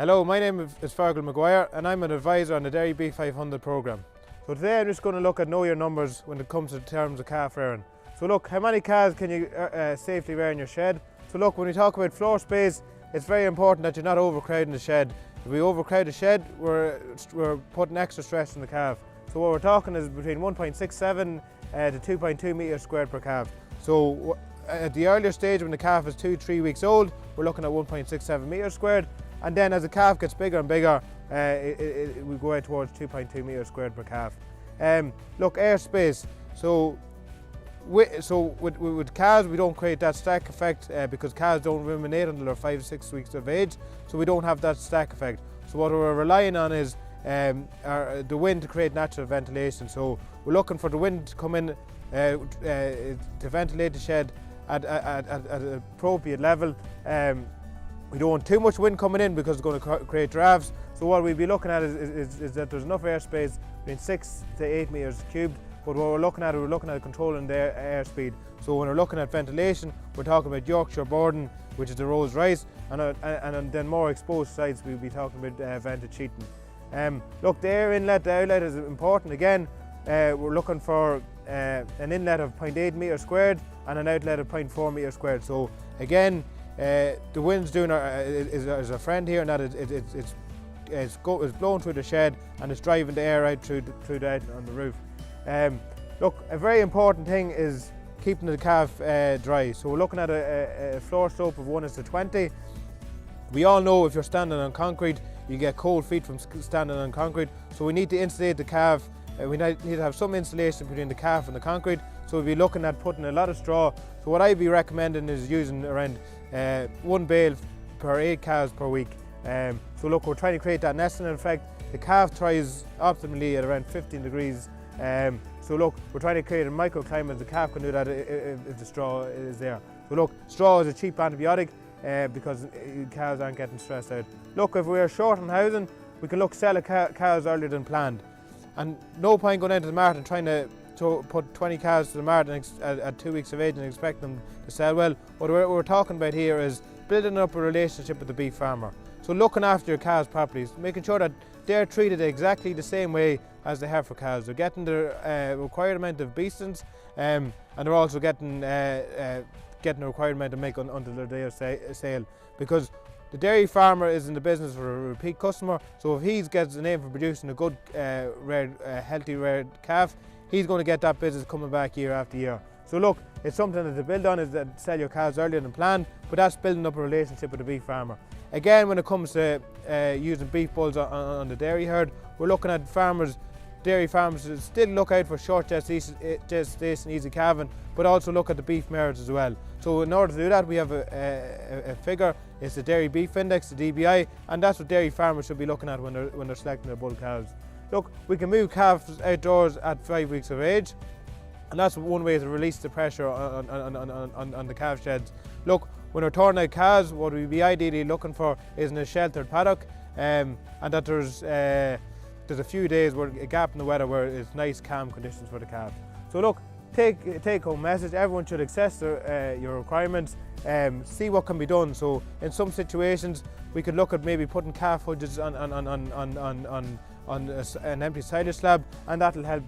Hello, my name is Fergal Maguire and I'm an advisor on the Dairy Beef 500 programme. So today I'm just going to look at know your numbers when it comes to terms of calf rearing. So look, how many calves can you safely rear in your shed? So look, when we talk about floor space, it's very important that you're not overcrowding the shed. If we overcrowd the shed, we're putting extra stress on the calf. So what we're talking is between 1.67 to 2.2 metres squared per calf. So at the earlier stage when the calf is 2-3 weeks old, we're looking at 1.67 metres squared. And then as the calf gets bigger and bigger, we go out towards 2.2 metres squared per calf. Look, airspace. So with calves, we don't create that stack effect because calves don't ruminate until they're 5-6 weeks of age. So we don't have that stack effect. So what we're relying on is the wind to create natural ventilation. So we're looking for the wind to come in to ventilate the shed at an appropriate level. We don't want too much wind coming in because it's going to create drafts. So what we'll be looking at is that there's enough airspace between 6 to 8 metres cubed. But what we're looking at controlling the airspeed. So when we're looking at ventilation, we're talking about Yorkshire boarding, which is the Rolls Royce, and then more exposed sites we'll be talking about vented sheeting. Look, the air inlet, the outlet is important. Again, we're looking for an inlet of 0.8 metres squared and an outlet of 0.4 metres squared. So again, the wind's doing is a friend here, and that it's blowing through the shed and it's driving the air out through the outlet on the roof. Look, a very important thing is keeping the calf dry. So we're looking at a floor slope of 1:20. We all know if you're standing on concrete, you get cold feet from standing on concrete. So we need to insulate the calf. We need to have some insulation between the calf and the concrete. So we'll be looking at putting a lot of straw. So what I'd be recommending is using around 1 bale per 8 calves per week. So look, we're trying to create that nesting effect. The calf thrives optimally at around 15 degrees. So look, we're trying to create a microclimate. The calf can do that if the straw is there. So look, straw is a cheap antibiotic because cows aren't getting stressed out. Look, if we're short on housing, we can look sell cows earlier than planned. And no point going into the market and trying to put 20 cows to the market at 2 weeks of age and expect them to sell well. What we're talking about here is building up a relationship with the beef farmer. So looking after your cows properly, making sure that they're treated exactly the same way as the heifer cows. They're getting the required amount of beestings and they're also getting the required amount of milk until their day of sale. Because the dairy farmer is in the business for a repeat customer, so if he gets the name for producing a good healthy reared calf, he's going to get that business coming back year after year. So look, it's something that to build on is that sell your cows earlier than planned, but that's building up a relationship with the beef farmer. Again, when it comes to using beef bulls on the dairy herd, we're looking at dairy farmers to still look out for short gestation, easy calving, but also look at the beef mares as well. So in order to do that, we have a figure. It's the Dairy Beef Index, the DBI, and that's what dairy farmers should be looking at when they're selecting their bull calves. Look, we can move calves outdoors at 5 weeks of age, and that's one way to release the pressure on the calf sheds. Look, when we're turning out calves, what we'd be ideally looking for is in a sheltered paddock, and that there's a few days where a gap in the weather where it's nice, calm conditions for the calf. So look, take home message. Everyone should assess your requirements, see what can be done. So in some situations, we could look at maybe putting calf hudges on an empty silage slab, and that'll help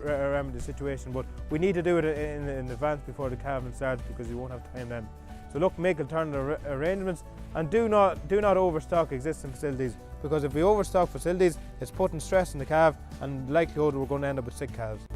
remedy the situation. But we need to do it in advance before the calving starts because we won't have time then. So look, make alternative arrangements, and do not overstock existing facilities, because if we overstock facilities, it's putting stress on the calf, and likelihood we're going to end up with sick calves.